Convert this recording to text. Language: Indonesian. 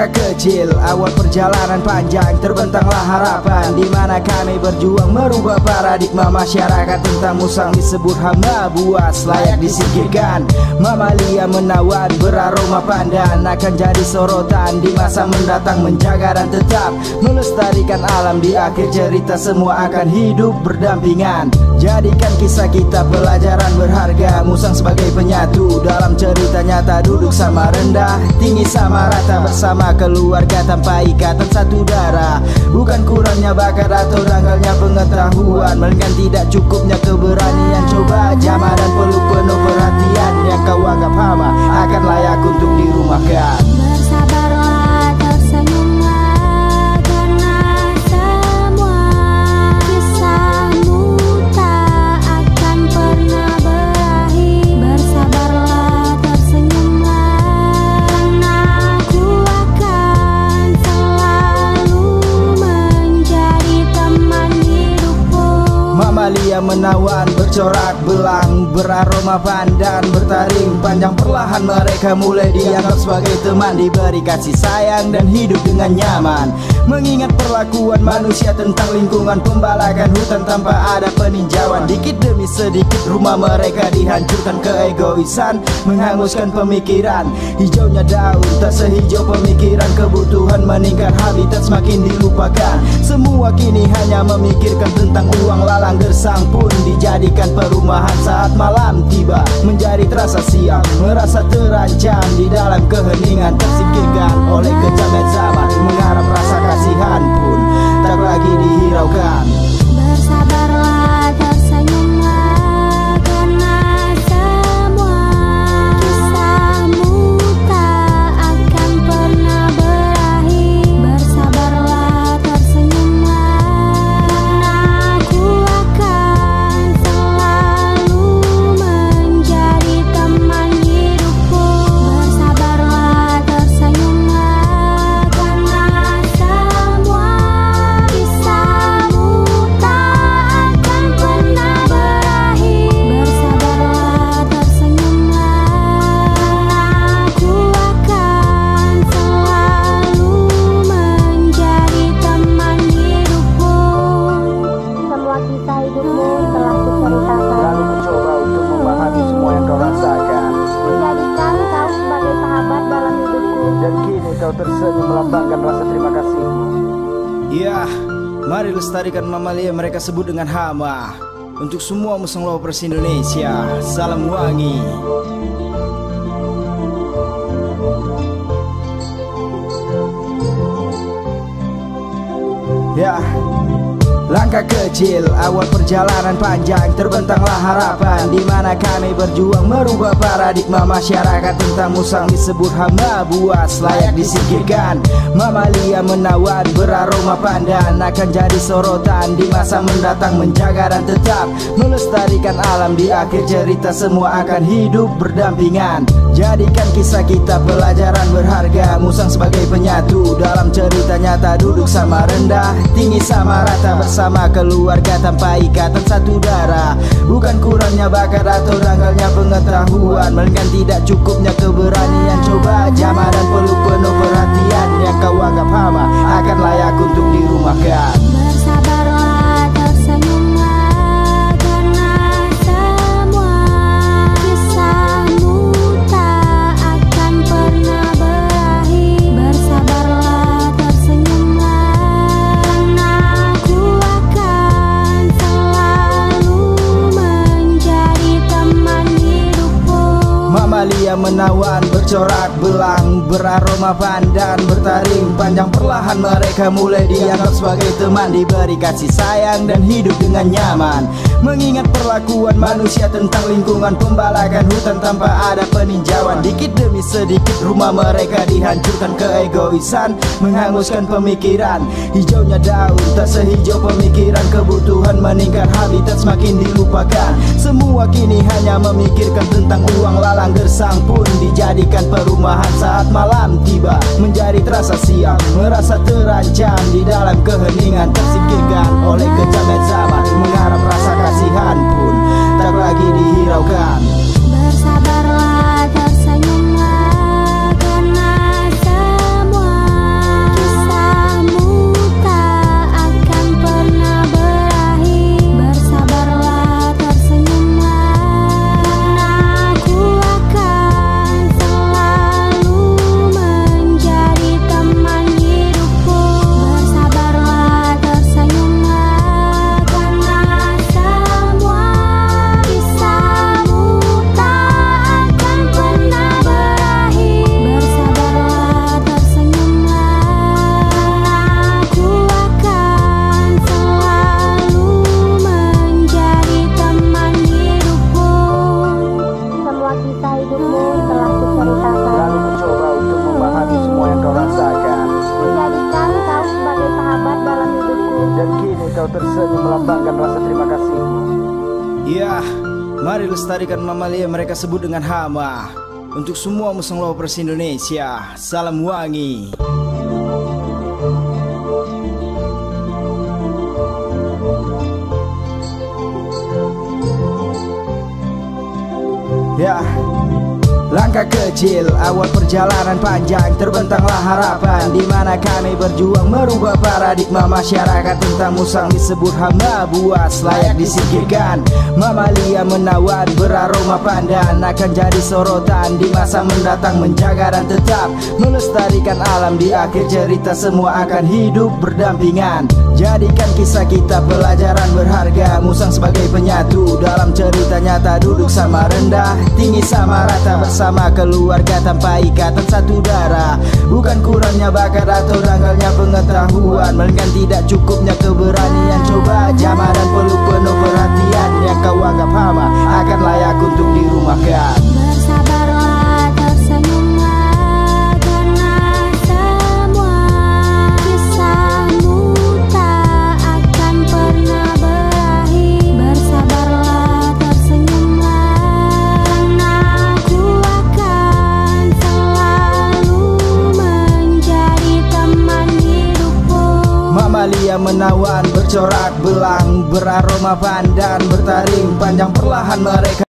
Langkah kecil, awal perjalanan panjang, terbentanglah harapan, di mana kami berjuang merubah paradigma masyarakat tentang musang disebut hama buas, layak disingkirkan. Mamalia menawan beraroma pandan akan jadi sorotan di masa mendatang, menjaga dan tetap melestarikan alam. Di akhir cerita semua akan hidup berdampingan. Jadikan kisah kita pelajaran berharga, musang sebagai penyatu dalam cerita nyata, duduk sama rendah, tinggi sama rata bersama keluarga tanpa ikatan satu darah. Bukan kurangnya bakat atau dangkalnya pengetahuan, melainkan tidak cukupnya keberanian. Coba jama dan peluk penuh perhatian, yang kau anggap hama akan layak untuk dirumahkan. Bersabarlah, tersenyumlah, karena semua kisahmu tak akan pernah berakhir. Bersabarlah, tersenyumlah, karena aku akan selalu menjadi teman hidupmu. Mamalia menawan bercorak belang, beraroma pandan, bertaring panjang, perlahan mereka mulai dianggap sebagai teman, diberi kasih sayang dan hidup dengan nyaman. Mengingat perlakuan manusia tentang lingkungan, pembalakan hutan tanpa ada peninjauan. Dikit demi sedikit rumah mereka dihancurkan, keegoisan menghanguskan pemikiran. Hijaunya daun tak sehijau pemikiran, kebutuhan meningkat, habitat semakin dilupakan. Semua kini hanya memikirkan tentang uang, lalang gersang pun dijadikan perumahan. Saat malam tiba menjadi terasa siang, merasa terancam di dalam keheningan, tersingkirkan oleh kejamet zaman. Mengharap rasa kasihan pun tak lagi dihiraukan. Bersabarlah, tersenyumlah, karena semua kisahmu tak akan pernah berakhir. Bersabarlah, tersenyumlah, karena aku akan selalu menjadi teman hidupku. Bersabarlah, tersenyumlah, karena semua kisahmu tak akan pernah berakhir. Bersabarlah, tersenyumlah, karena aku akan selalu menjadi teman hidupmu. Semua kisah hidupmu telah kuceritakan, Lalu mencoba untuk memahami semua yang kau rasakan, menjadikan kau sebagai sahabat dalam hidupku. dan kini kau tersenyum melambangkan rasa terima kasihmu. Ya, mari lestarikan mamalia mereka sebut dengan hama. Untuk semua musang lovers Indonesia, salam wangi. Ya, langkah kecil, awal perjalanan panjang, terbentanglah harapan, di mana kami berjuang merubah paradigma masyarakat tentang musang disebut hama buas, layak disingkirkan. Mamalia menawan beraroma pandan akan jadi sorotan di masa mendatang, menjaga dan tetap melestarikan alam. Di akhir cerita semua akan hidup berdampingan. Jadikan kisah kita pelajaran berharga, musang sebagai penyatu dalam cerita nyata, duduk sama rendah, tinggi sama rata bersama keluarga tanpa ikatan satu darah. Bukan kurangnya bakat atau dangkalnya pengetahuan, melainkan tidak cukupnya keberanian. Coba jama dan peluk penuh perhatian, yang kau anggap hama akan layak untuk dirumahkan. Bersabarlah, tersenyumlah, karena semua kisahmu tak akan pernah berakhir. Bersabarlah, tersenyumlah, karena aku akan selalu menjadi teman hidupku. Mamalia menawan bercorak belang, beraroma pandan, bertaring panjang, perlahan mereka mulai dianggap sebagai teman, diberi kasih sayang dan hidup dengan nyaman. Mengingat perlakuan manusia tentang lingkungan, pembalakan hutan tanpa ada peninjauan. Dikit demi sedikit rumah mereka dihancurkan, keegoisan menghanguskan pemikiran. Hijaunya daun tak sehijau pemikiran, kebutuhan meningkat, habitat semakin dilupakan. Semua kini hanya memikirkan tentang uang, lalang gersang pun dijadikan perumahan. Saat malam tiba menjadi terasa siang, merasa terancam di dalam keheningan, tersingkirkan oleh kejamet zaman. Mengharap rasa kasihan pun tak lagi dihiraukan. Bersabarlah, tersenyumlah, karena semua kau tersenyum melambangkan rasa terima kasihmu. Ya, mari lestarikan mamalia mereka sebut dengan hama. Untuk semua musang lovers Indonesia, salam wangi. Ya, langkah kecil, awal perjalanan panjang, terbentanglah harapan, di mana kami berjuang merubah paradigma masyarakat tentang musang disebut hama buas, layak disingkirkan. Mamalia menawan beraroma pandan, akan jadi sorotan di masa mendatang, menjaga dan tetap melestarikan alam. Di akhir cerita semua akan hidup berdampingan. Jadikan kisah kita pelajaran berharga, musang sebagai penyatu dalam cerita nyata, duduk sama rendah, tinggi sama rata, bersama keluarga tanpa ikatan satu darah. Bukan kurangnya bakat atau dangkalnya pengetahuan, melainkan tidak cukupnya keberanian. Coba jamah dan peluk penuh perhatian, yang kau anggap hama akan layak untuk dirumahkan. Bersabarlah, tersenyumlah, karena semua kisahmu tak akan pernah berakhir. Bersabarlah, tersenyumlah, karena aku akan selalu menjadi teman hidupmu. Mamalia menawan bercorak belang, beraroma pandan, bertaring panjang perlahan mereka